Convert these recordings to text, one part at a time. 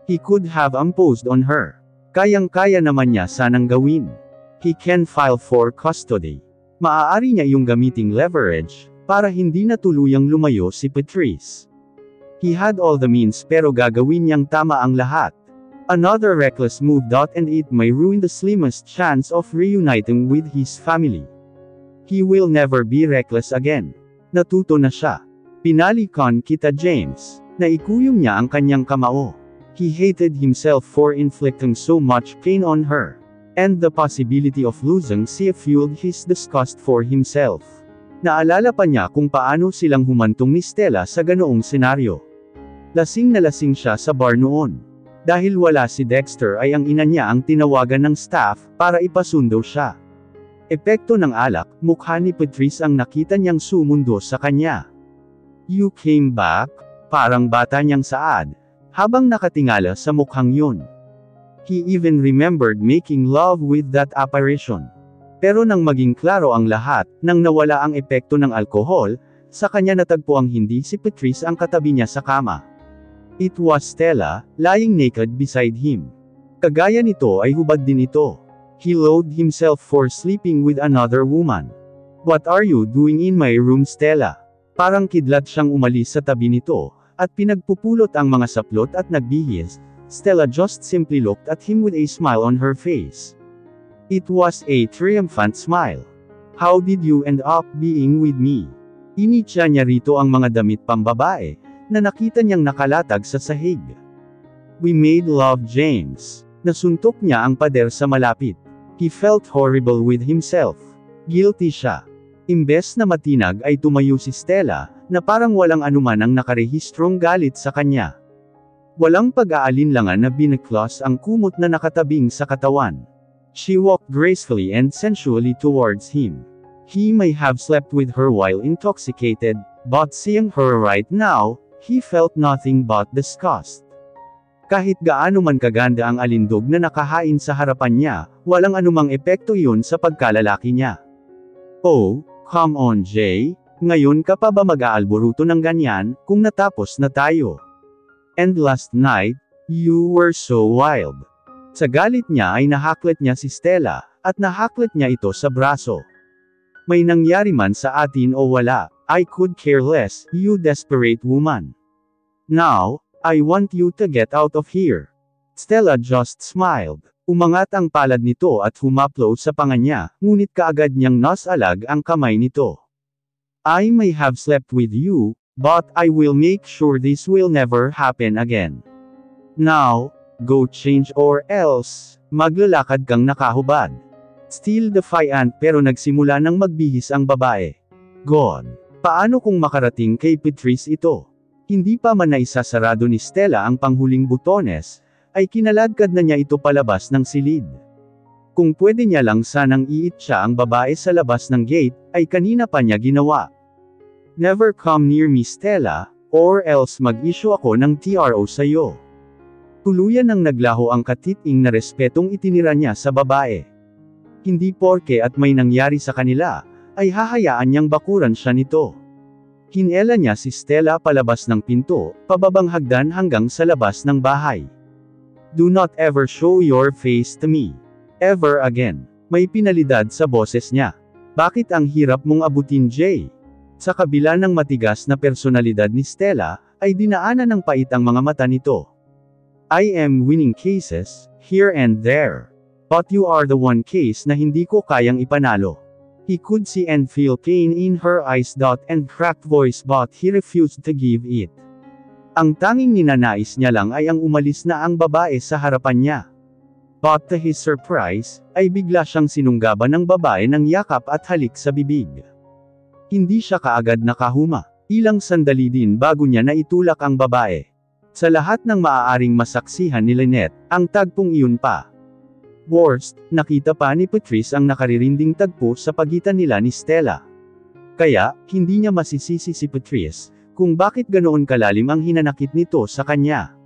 He could have imposed on her. Kayang-kaya naman niya sanang gawin. He can file for custody. Maaari niya iyong gamiting leverage, para hindi na tuluyang lumayo si Patrice. He had all the means pero gagawin niyang tama ang lahat. Another reckless move. And it may ruin the slimmest chance of reuniting with his family. He will never be reckless again. Natuto na siya. Pinalikan kita James. Naikuyom niya ang kanyang kamao. He hated himself for inflicting so much pain on her. And the possibility of losing siya fueled his disgust for himself. Naalala pa niya kung paano silang humantong ni Stella sa ganoong senaryo. Lasing na lasing siya sa bar noon. Dahil wala si Dexter ay ang ina niya ang tinawagan ng staff, para ipasundo siya. Epekto ng alak, mukha ni Patrice ang nakita niyang sumundo sa kanya. You came back? Parang bata niyang saad, habang nakatingala sa mukhang yun. He even remembered making love with that apparition. Pero nang maging klaro ang lahat, nang nawala ang epekto ng alkohol, sa kanya natagpo ang hindi si Patrice ang katabi niya sa kama. It was Stella, lying naked beside him. Kagaya nito ay hubad din ito. He loathed himself for sleeping with another woman. What are you doing in my room, Stella? Parang kidlat siyang umalis sa tabi nito, at pinagpupulot ang mga saplot at nagbihis. Stella just simply looked at him with a smile on her face. It was a triumphant smile. How did you end up being with me? Initya niya rito ang mga damit pambabae, na nakita niyang nakalatag sa sahig. We made love, James. Nasuntok niya ang pader sa malapit. He felt horrible with himself. Guilty siya. Imbes na matinag ay tumayo si Stella, na parang walang anuman ang nakarehistrong galit sa kanya. Walang pag-aalinlangan na binaklas ang kumot na nakatabing sa katawan. She walked gracefully and sensually towards him. He may have slept with her while intoxicated, but seeing her right now, he felt nothing but disgust. Kahit gaano man kaganda ang alindog na nakahain sa harapan niya, walang anumang epekto iyon sa pagkalalaki niya. Oh, come on Jay, ngayon ka pa ba mag-aalboruto ng ganyan, kung natapos na tayo? And last night, you were so wild. Sa galit niya ay nahaklet niya si Stella, at nahaklet niya ito sa braso. May nangyari man sa atin o wala, I could care less, you desperate woman. Now, I want you to get out of here. Stella just smiled. Umangat ang palad nito at humaplo sa panga niya, ngunit kaagad niyang nasalag ang kamay nito. I may have slept with you, but I will make sure this will never happen again. Now, go change or else, maglalakad kang nakahubad. Still defiant pero nagsimula nang magbihis ang babae. God, paano kung makarating kay Patrice ito? Hindi pa man naisasarado ni Stella ang panghuling butones, ay kinaladkad na niya ito palabas ng silid. Kung pwede niya lang sanang iitsa ang babae sa labas ng gate, ay kanina pa niya ginawa. Never come near me Stella, or else mag-issue ako ng TRO sa'yo. Tuluyan nang naglaho ang katiting na respetong itinira niya sa babae. Hindi porke at may nangyari sa kanila, ay hahayaan niyang bakuran siya nito. Hinela niya si Stella palabas ng pinto, pababang hagdan hanggang sa labas ng bahay. Do not ever show your face to me. Ever again. May pinalidad sa boses niya. Bakit ang hirap mong abutin Jay? Sa kabila ng matigas na personalidad ni Stella, ay dinaanan ng pait ang mga mata nito. I am winning cases, here and there. But you are the one case na hindi ko kayang ipanalo. He could see and feel pain in her eyes and cracked voice but he refused to give it. Ang tanging ninanais niya lang ay ang umalis na ang babae sa harapan niya. But to his surprise, ay bigla siyang sinunggaban ng babae ng yakap at halik sa bibig. Hindi siya kaagad nakahuma. Ilang sandali din bago niya naitulak ang babae. Sa lahat ng maaaring masaksihan ni Lynette, ang tagpong iyon pa. Worst, nakita pa ni Patrice ang nakaririnding tagpo sa pagitan nila ni Stella. Kaya, hindi niya masisisi si Patrice, kung bakit ganoon kalalim ang hinanakit nito sa kanya.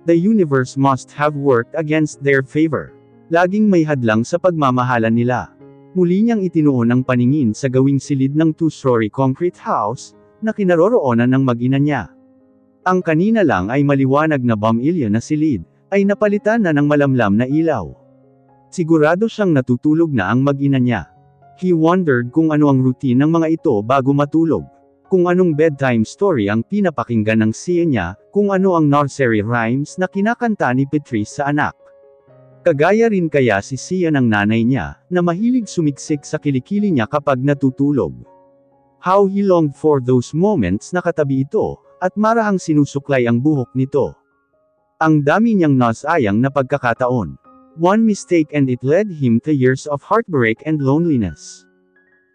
The universe must have worked against their favor. Laging may hadlang sa pagmamahalan nila. Muli niyang itinuon ang paningin sa gawing silid ng two-story concrete house, na kinaroroonan ng mag-ina niya. Ang kanina lang ay maliwanag na bamilya na silid, ay napalitan na ng malamlam na ilaw. Sigurado siyang natutulog na ang mag-ina niya. He wondered kung ano ang routine ng mga ito bago matulog. Kung anong bedtime story ang pinapakinggan ng siya niya, kung ano ang nursery rhymes na kinakanta ni Patrice sa anak. Kagaya rin kaya si Sia ng nanay niya, na mahilig sumiksik sa kilikili niya kapag natutulog. How he longed for those moments na katabi ito, at marahang sinusuklay ang buhok nito. Ang dami niyang nasayang na pagkakataon. One mistake and it led him to years of heartbreak and loneliness.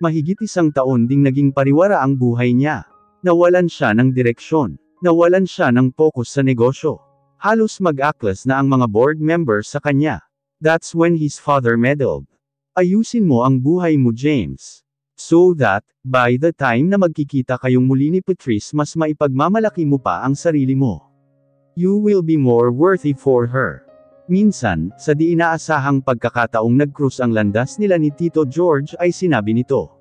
Mahigit 1 taon ding naging pariwara ang buhay niya. Nawalan siya ng direksyon. Nawalan siya ng focus sa negosyo. Halos mag-aklas na ang mga board members sa kanya. That's when his father meddled. Ayusin mo ang buhay mo, James. So that, by the time na magkikita kayong muli ni Patrice, mas maipagmamalaki mo pa ang sarili mo. You will be more worthy for her. Minsan, sa di inaasahang pagkakataong nag-cruise ang landas nila ni Tito George ay sinabi nito.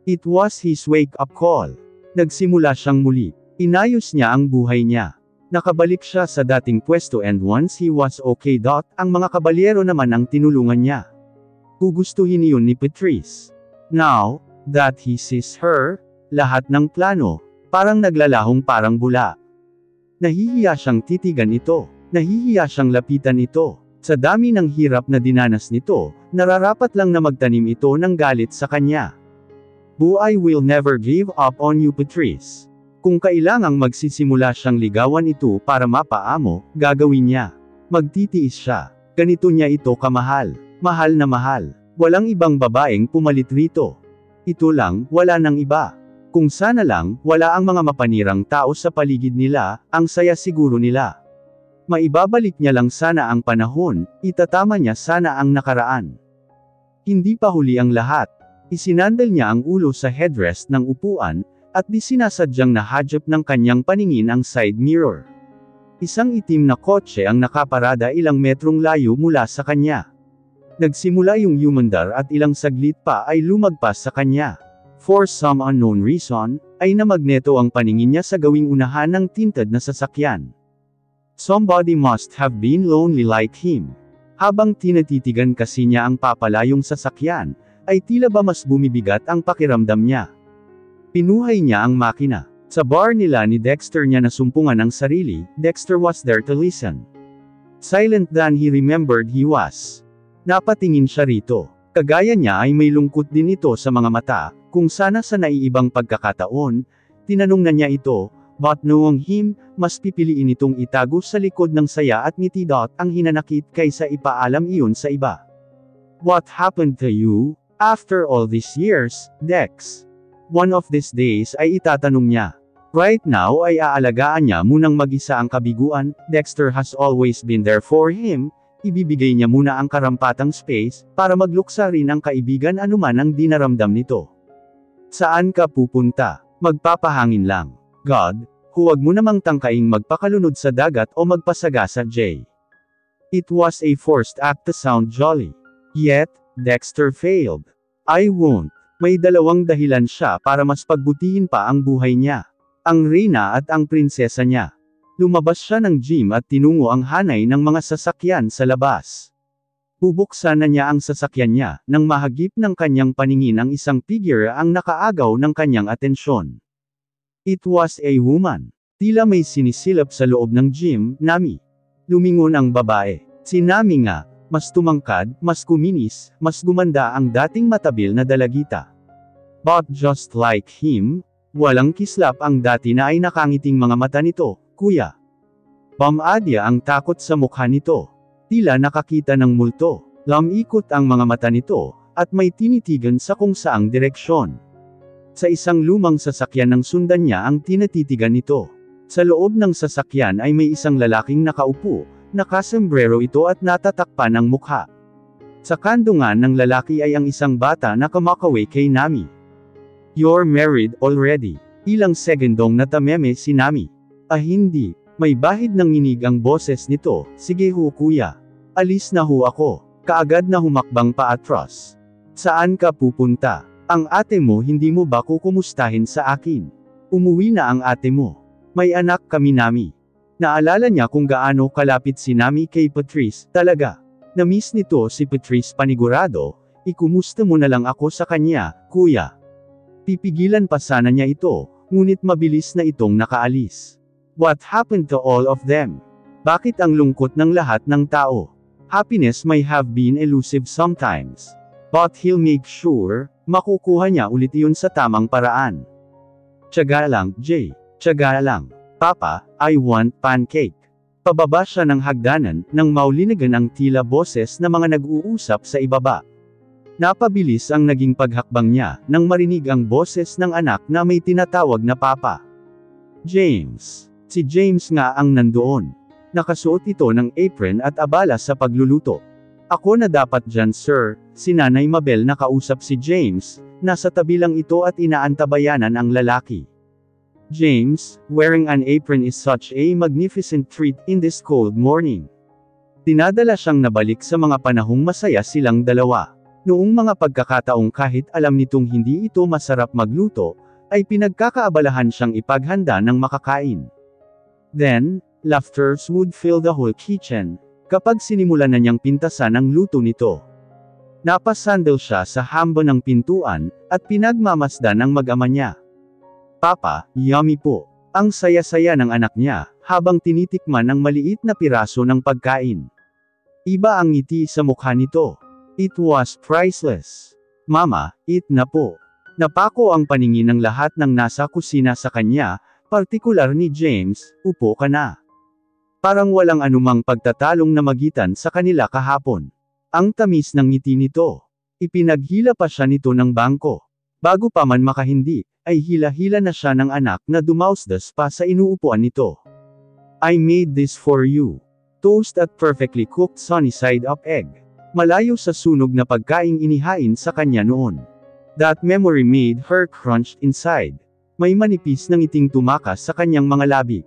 It was his wake-up call. Nagsimula siyang muli. Inayos niya ang buhay niya. Nakabalik siya sa dating pwesto and once he was okay. Ang mga kabalyero naman ang tinulungan niya. Gugustuhin iyon ni Patrice. Now, that he sees her, lahat ng plano, parang naglalahong parang bula. Nahihiya siyang titigan ito. Nahihiya siyang lapitan ito. Sa dami ng hirap na dinanas nito, nararapat lang na magtanim ito ng galit sa kanya. I will never give up on you, Patrice. Kung kailangang magsisimula siyang ligawan ito para mapaamo, gagawin niya. Magtitiis siya. Ganito niya ito kamahal. Mahal na mahal. Walang ibang babaeng pumalit rito. Ito lang, wala nang iba. Kung sana lang, wala ang mga mapanirang tao sa paligid nila, ang saya siguro nila. Maibabalik niya lang sana ang panahon, itatama niya sana ang nakaraan. Hindi pa huli ang lahat. Isinandal niya ang ulo sa headrest ng upuan, at di sinasadyang nahadyap ng kanyang paningin ang side mirror. Isang itim na kotse ang nakaparada ilang metrong layo mula sa kanya. Nagsimula yung humandar at ilang saglit pa ay lumagpas sa kanya. For some unknown reason, ay namagneto ang paningin niya sa gawing unahan ng tinted na sasakyan. Somebody must have been lonely like him. Habang tinatitigan kasi niya ang papalayong sasakyan, ay tila ba mas bumibigat ang pakiramdam niya. Pinuhay niya ang makina. Sa bar nila ni Dexter niya nasumpungan ang sarili, Dexter was there to listen. Silent than he remembered he was. Napatingin siya rito. Kagaya niya ay may lungkot din ito sa mga mata, kung sana sa naiibang pagkakataon, tinanong na niya ito, but knowing him, mas pipiliin itong itago sa likod ng saya at ngiti. Ang hinanakit kaysa ipaalam iyon sa iba. What happened to you, after all these years, Dex? One of these days ay itatanong niya. Right now ay aalagaan niya munang mag-isa ang kabiguan, Dexter has always been there for him, ibibigay niya muna ang karampatang space, para magluksa rin ang kaibigan anuman ang dinaramdam nito. Saan ka pupunta? Magpapahangin lang. God, huwag mo namang tangkaing magpakalunod sa dagat o magpasagasa, Jay. It was a forced act to sound jolly. Yet, Dexter failed. I won't. May dalawang dahilan siya para mas pagbutihin pa ang buhay niya. Ang reyna at ang prinsesa niya. Lumabas siya ng gym at tinungo ang hanay ng mga sasakyan sa labas. Bubuksan na niya ang sasakyan niya, nang mahagip ng kanyang paningin ang isang figure ang nakaagaw ng kanyang atensyon. It was a woman. Tila may sinisilap sa loob ng gym, Nami. Lumingon ang babae. Si Nami nga, mas tumangkad, mas kuminis, mas gumanda ang dating matabil na dalagita. But just like him, walang kislap ang dati na ay nakangiting mga mata nito, kuya. Bumadya ang takot sa mukha nito. Tila nakakita ng multo. Lamikot ang mga mata nito, at may tinitigan sa kung saang direksyon. Sa isang lumang sasakyan ng sundan niya ang tinatitigan nito. Sa loob ng sasakyan ay may isang lalaking nakaupo, nakasombrero ito at natatakpan ng mukha. Sa kandungan ng lalaki ay ang isang bata na kumakaway kay Nami. You're married already. Ilang segundong natameme si Nami. Hindi. May bahid ng nginig ang boses nito. Sige ho kuya. Alis na ho ako. Kaagad na humakbang paatras. Saan ka pupunta? Ang ate mo hindi mo ba kukumustahin sa akin? Umuwi na ang ate mo. May anak kami, Nami. Naalala niya kung gaano kalapit si Nami kay Patrice, talaga. Na-miss nito si Patrice panigurado, ikumusta mo na lang ako sa kanya, kuya. Pipigilan pa sana niya ito, ngunit mabilis na itong nakaalis. What happened to all of them? Bakit ang lungkot ng lahat ng tao? Happiness may have been elusive sometimes. But he'll make sure, makukuha niya ulit iyon sa tamang paraan. Tiyaga lang, Jay. Tiyaga lang. Papa, I want pancake. Pababa siya ng hagdanan, nang maulinagan ang tila boses na mga nag-uusap sa ibaba. Napabilis ang naging paghakbang niya, nang marinig ang boses ng anak na may tinatawag na Papa. James. Si James nga ang nandoon. Nakasuot ito ng apron at abala sa pagluluto. Ako na dapat dyan sir, si Nanay Mabel nakausap si James, nasa tabi lang ito at inaantabayanan ang lalaki. James, wearing an apron is such a magnificent treat in this cold morning. Dinadala siyang nabalik sa mga panahong masaya silang dalawa. Noong mga pagkakataong kahit alam nitong hindi ito masarap magluto, ay pinagkakaabalahan siyang ipaghanda ng makakain. Then, laughter would fill the whole kitchen, kapag sinimulan na niyang pintasan ang luto nito. Napasandal siya sa hambo ng pintuan, at pinagmamasdan ang mag-ama niya. Papa, yummy po. Ang saya-saya ng anak niya, habang tinitikman ang maliit na piraso ng pagkain. Iba ang ngiti sa mukha nito. It was priceless. Mama, eat na po. Napako ang paningin ng lahat ng nasa kusina sa kanya, partikular ni James, upo ka na. Parang walang anumang pagtatalong na magitan sa kanila kahapon. Ang tamis ng ngiti nito. Ipinaghila pa siya nito ng bangko. Bago pa man makahindi, ay hila-hila na siya ng anak na dumausdas pa sa inuupuan nito. I made this for you. Toast at perfectly cooked sunny side up egg. Malayo sa sunog na pagkaing inihain sa kanya noon. That memory made her crunched inside. May manipis na ngiting tumakas sa kanyang mga labi.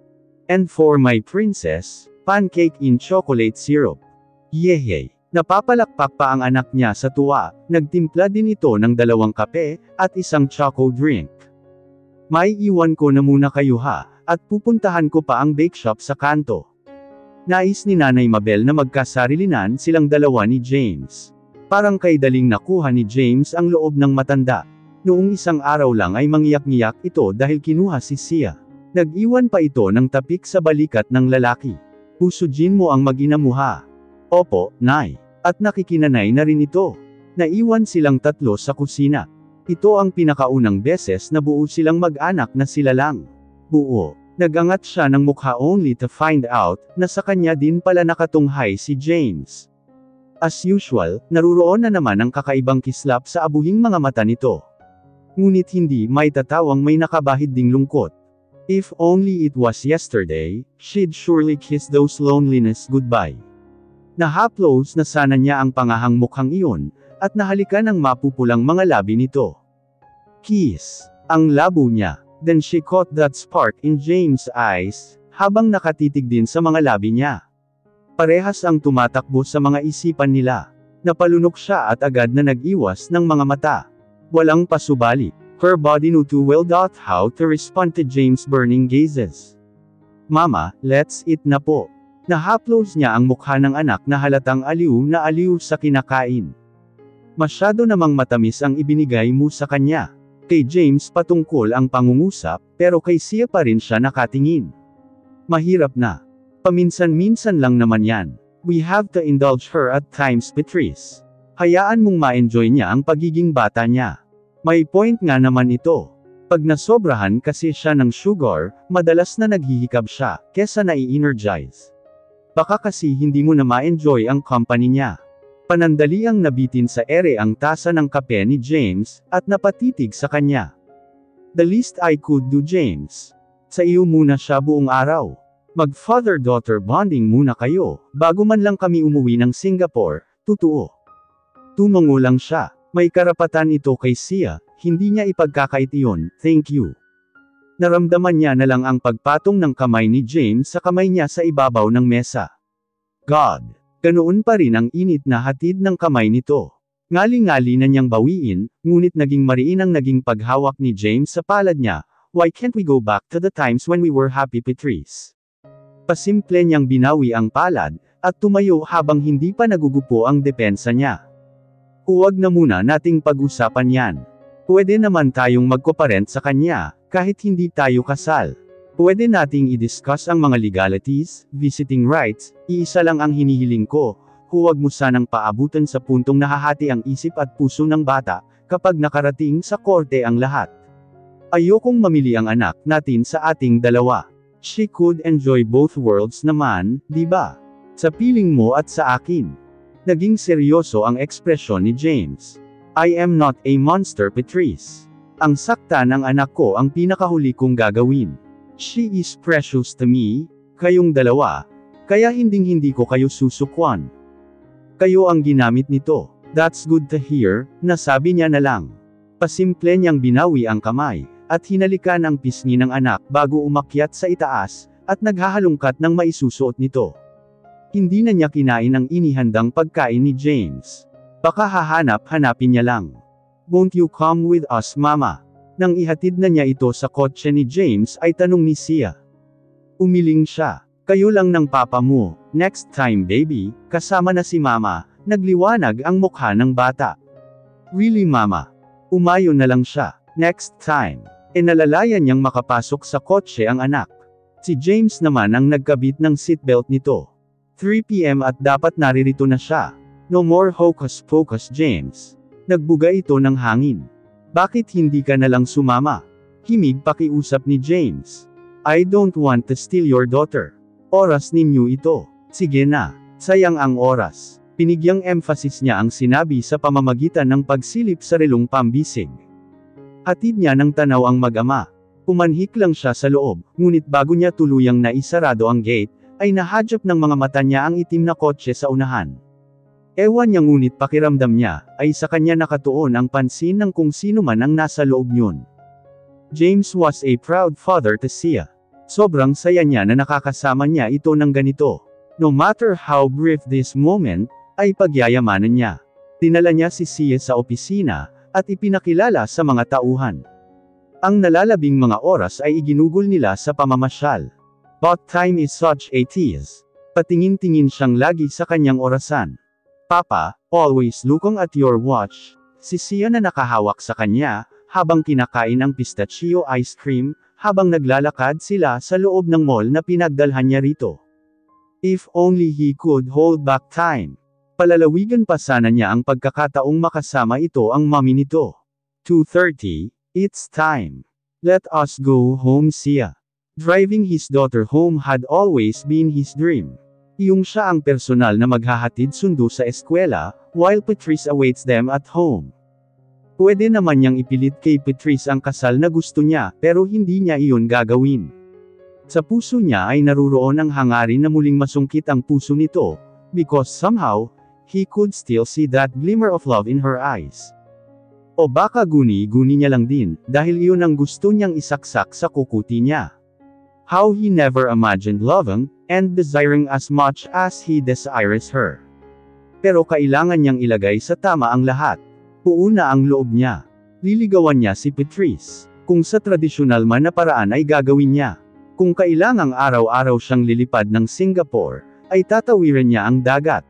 And for my princess, pancake in chocolate syrup. Yehey! Napapalakpak pa ang anak niya sa tuwa, nagtimpla din ito ng 2 kape, at isang choco drink. May iwan ko na muna kayo ha, at pupuntahan ko pa ang bake shop sa kanto. Nais ni Nanay Mabel na magkasarilinan silang dalawa ni James. Parang kay daling nakuha ni James ang loob ng matanda. Noong isang araw lang ay mangiyak-ngiyak ito dahil kinuha si Sia. Nag-iwan pa ito ng tapik sa balikat ng lalaki. Pusugin mo ang mag-ina mo ha. Opo, Nay. At nakikinanay na rin ito. Naiwan silang 3 sa kusina. Ito ang pinakaunang beses na buo silang mag-anak na sila lang. Buo. Nagangat siya ng mukha only to find out, na sa kanya din pala nakatunghay si James. As usual, naruroon na naman ang kakaibang kislap sa abuhing mga mata nito. Ngunit hindi may tatawang may nakabahid ding lungkot. If only it was yesterday, she'd surely kiss those loneliness goodbye. Nahaplos na sana niya ang pangahang mukhang iyon, at nahalikan ang mapupulang mga labi nito. Kiss. Ang labo niya. Then she caught that spark in James' eyes, habang nakatitig din sa mga labi niya. Parehas ang tumatakbo sa mga isipan nila. Napalunok siya at agad na nag-iwas ng mga mata. Walang pasubali. Her body knew too well how to respond to James' burning gazes. Mama, let's eat na po. Nahaplos niya ang mukha ng anak na halatang aliw sa kinakain. Masyado namang matamis ang ibinigay mo sa kanya. Kay James patungkol ang pangungusap, pero kay Sia pa rin siya nakatingin. Mahirap na. Paminsan-minsan lang naman yan. We have to indulge her at times, Patrice. Hayaan mong ma-enjoy niya ang pagiging bata niya. May point nga naman ito. Pag nasobrahan kasi siya ng sugar, madalas na naghihikab siya, kesa nai-energize. Baka kasi hindi mo na ma-enjoy ang company niya. Panandaliang nabitin sa ere ang tasa ng kape ni James, at napatitig sa kanya. The least I could do, James. Sa iyo muna siya buong araw. Mag-father-daughter bonding muna kayo, bago man lang kami umuwi ng Singapore, totoo. Tumango lang siya. May karapatan ito kay Sia, hindi niya ipagkakait iyon, thank you. Naramdaman niya na lang ang pagpatong ng kamay ni James sa kamay niya sa ibabaw ng mesa. God! Ganoon pa rin ang init na hatid ng kamay nito. Ngali-ngali na niyang bawiin, ngunit naging mariin ang naging paghawak ni James sa palad niya. Why can't we go back to the times when we were happy, Patrice? Pasimple niyang binawi ang palad, at tumayo habang hindi pa nagugupo ang depensa niya. Huwag na muna nating pag-usapan yan. Pwede naman tayong magkoparent sa kanya, kahit hindi tayo kasal. Pwede nating i-discuss ang mga legalities, visiting rights, iisa lang ang hinihiling ko, huwag mo sanang paabutan sa puntong nahahati ang isip at puso ng bata, kapag nakarating sa korte ang lahat. Ayokong mamili ang anak natin sa ating dalawa. She could enjoy both worlds naman, di ba? Sa piling mo at sa akin. Naging seryoso ang ekspresyon ni James. I am not a monster, Patrice. Ang sakta ng anak ko ang pinakahuli kong gagawin. She is precious to me, kayong dalawa, kaya hinding-hindi ko kayo susukwan. Kayo ang ginamit nito. That's good to hear, nasabi niya na lang. Pasimple niyang binawi ang kamay, at hinalikan ang pisngi ng anak bago umakyat sa itaas, at naghahalungkat ng maisusuot nito. Hindi na niya kinain ang inihandang pagkain ni James. Baka hahanap-hanapin niya lang. Won't you come with us, Mama? Nang ihatid na niya ito sa kotse ni James ay tanong ni Sia. Umiling siya. Kayo lang ng papa mo. Next time baby, kasama na si Mama. Nagliwanag ang mukha ng bata. Really Mama? Umayo na lang siya. Next time. Nalalayan niyang makapasok sa kotse ang anak. Si James naman ang nagkabit ng seatbelt nito. 3 PM at dapat naririto na siya. No more hocus-pocus James. Nagbuga ito ng hangin. Bakit hindi ka nalang sumama? Himig pakiusap ni James. I don't want to steal your daughter. Oras ninyo ito. Sige na. Sayang ang oras. Pinigyang emphasis niya ang sinabi sa pamamagitan ng pagsilip sa relong pambisig. Hatid niya ng tanaw ang mag-ama. Pumanhik lang siya sa loob, ngunit bago niya tuluyang naisarado ang gate, ay nahadyap ng mga mata niya ang itim na kotse sa unahan. Ewan niya ngunit pakiramdam niya, ay sa kanya nakatuon ang pansin ng kung sino man ang nasa loob niyon. James was a proud father to Sia. Sobrang saya niya na nakakasama niya ito ng ganito. No matter how brief this moment, ay pagyayamanan niya. Dinala niya si Sia sa opisina, at ipinakilala sa mga tauhan. Ang nalalabing mga oras ay iginugol nila sa pamamasyal. But time is such a tease. Patingin-tingin siyang lagi sa kanyang orasan. Papa, always looking at your watch. Si Sia na nakahawak sa kanya, habang kinakain ang pistachio ice cream, habang naglalakad sila sa loob ng mall na pinagdalhan niya rito. If only he could hold back time. Palalawigan pa sana niya ang pagkakataong makasama ito ang mami nito. 2:30, it's time. Let us go home Sia. Driving his daughter home had always been his dream. Iyong siya ang personal na maghahatid sundo sa eskwela, while Patrice awaits them at home. Pwede naman niyang ipilit kay Patrice ang kasal na gusto niya, pero hindi niya iyon gagawin. Sa puso niya ay naruroon ang hangarin na muling masungkit ang puso nito, because somehow, he could still see that glimmer of love in her eyes. O baka guni-guni niya lang din, dahil iyon ang gusto niyang isaksak sa kukuti niya. How he never imagined loving, and desiring as much as he desires her. Pero kailangan niyang ilagay sa tama ang lahat. Puuna ang loob niya. Liligawan niya si Patrice. Kung sa tradisyonal man na paraan ay gagawin niya. Kung kailangang araw-araw siyang lilipad ng Singapore, ay tatawiran niya ang dagat.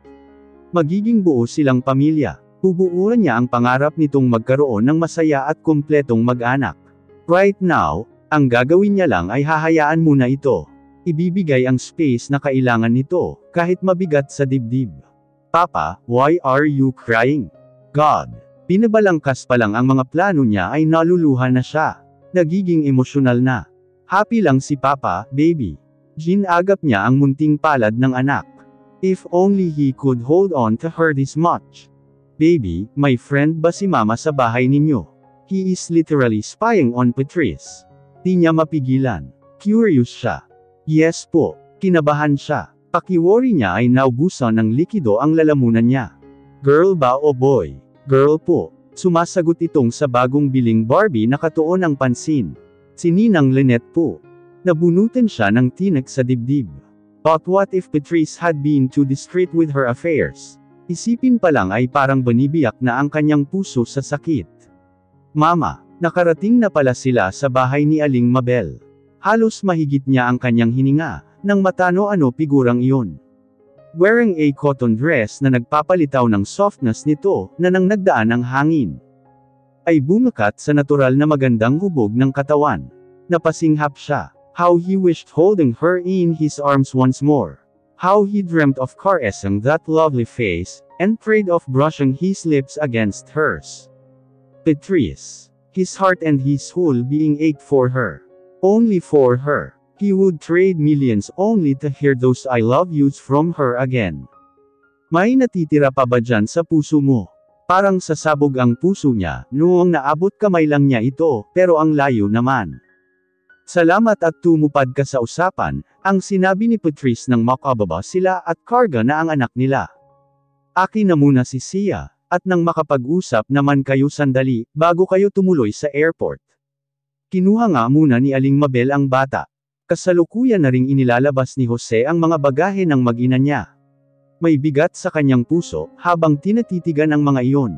Magiging buo silang pamilya. Bubuuan niya ang pangarap nitong magkaroon ng masaya at kumpletong mag-anak. Right now, ang gagawin niya lang ay hahayaan muna ito. Ibibigay ang space na kailangan nito, kahit mabigat sa dibdib. Papa, why are you crying? God. Pinabalangkas pa lang ang mga plano niya ay naluluha na siya. Nagiging emosyonal na. Happy lang si Papa, baby. Ginagap niya ang munting palad ng anak. If only he could hold on to her this much. Baby, may friend ba si Mama sa bahay ninyo? He is literally spying on Patrice. Di niya mapigilan. Curious siya. Yes po. Kinabahan siya. Pakiworry niya ay naubusan ng likido ang lalamunan niya. Girl ba o boy? Girl po. Sumasagot itong sa bagong biling Barbie na katuon ang pansin. Si Ninang Lynette po. Nabunutan siya ng tinik sa dibdib. But what if Patrice had been too discreet with her affairs? Isipin pa lang ay parang banibiyak na ang kanyang puso sa sakit. Mama. Nakarating na pala sila sa bahay ni Aling Mabel. Halos mahigit niya ang kanyang hininga, nang matano ano figurang iyon. Wearing a cotton dress na nagpapalitaw ng softness nito, na nang nagdaan ang hangin ay bumakat sa natural na magandang hubog ng katawan. Napasinghap siya. How he wished holding her in his arms once more. How he dreamt of caressing that lovely face, and prayed of brushing his lips against hers. Patrice. His heart and his whole being ached for her. Only for her. He would trade millions only to hear those I love yous from her again. May natitira pa ba dyan sa puso mo? Parang sasabog ang puso niya, noong naabot kamay lang niya ito, pero ang layo naman. Salamat at tumupad ka sa usapan, ang sinabi ni Patrice nang makababa sila at karga na ang anak nila. Akin na muna si Sia, at nang makapag-usap naman kayo sandali, bago kayo tumuloy sa airport. Kinuha nga muna ni Aling Mabel ang bata. Kasalukuyan na ring inilalabas ni Jose ang mga bagahe ng mag-ina niya. May bigat sa kanyang puso, habang tinatitigan ang mga iyon.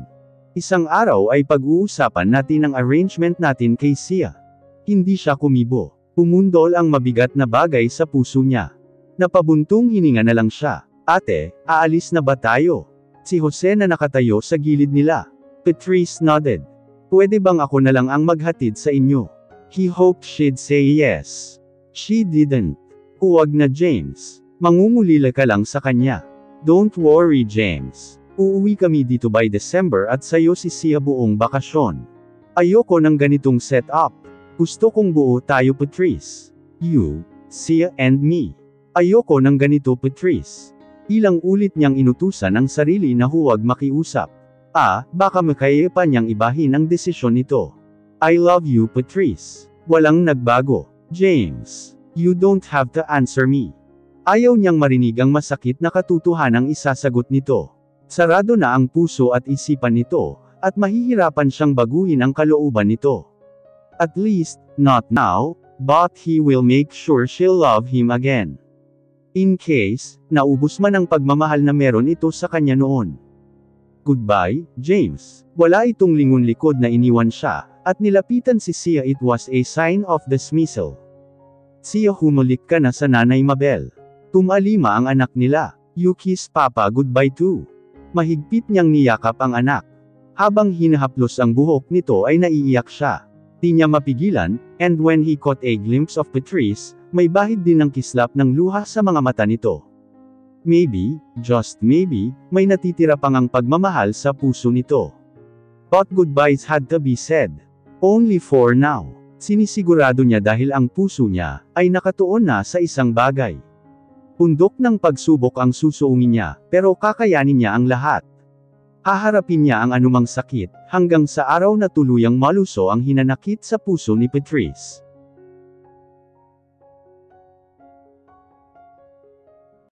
Isang araw ay pag-uusapan natin ang arrangement natin kay Sia. Hindi siya kumibo. Pumundol ang mabigat na bagay sa puso niya. Napabuntong hininga na lang siya. Ate, aalis na ba tayo? Si Jose na nakatayo sa gilid nila. Patrice nodded. Pwede bang ako na lang ang maghatid sa inyo? He hoped she'd say yes. She didn't. Huwag na James. Mangungulila ka lang sa kanya. Don't worry James. Uuwi kami dito by December at sayo si Sia buong bakasyon. Ayoko ng ganitong setup. Gusto kong buo tayo Patrice. You, Sia and me. Ayoko ng ganito Patrice. Ilang ulit niyang inutusan ang sarili na huwag makiusap. Baka makaya pa niyang ibahin ang desisyon nito. I love you Patrice. Walang nagbago. James, you don't have to answer me. Ayaw niyang marinig ang masakit na katotohanang isasagot nito. Sarado na ang puso at isipan nito, at mahihirapan siyang baguhin ang kalooban nito. At least, not now, but he will make sure she'll love him again. In case, naubos man ang pagmamahal na meron ito sa kanya noon. Goodbye, James. Wala itong lingon likod na iniwan siya, at nilapitan si Sia. It was a sign of dismissal. Sia, humulik ka na sa Nanay Mabel. Tumalima ang anak nila. You kiss Papa goodbye too. Mahigpit niyang niyakap ang anak. Habang hinahaplos ang buhok nito ay naiiyak siya. Di niya mapigilan, and when he caught a glimpse of Patrice, may bahid din ng kislap ng luha sa mga mata nito. Maybe, just maybe, may natitira pang ang pagmamahal sa puso nito. But goodbyes had to be said. Only for now. Sinisigurado niya dahil ang puso niya ay nakatuon na sa isang bagay. Pundok ng pagsubok ang susuungin niya, pero kakayanin niya ang lahat. Haharapin niya ang anumang sakit, hanggang sa araw na tuluyang maluso ang hinanakit sa puso ni Patrice.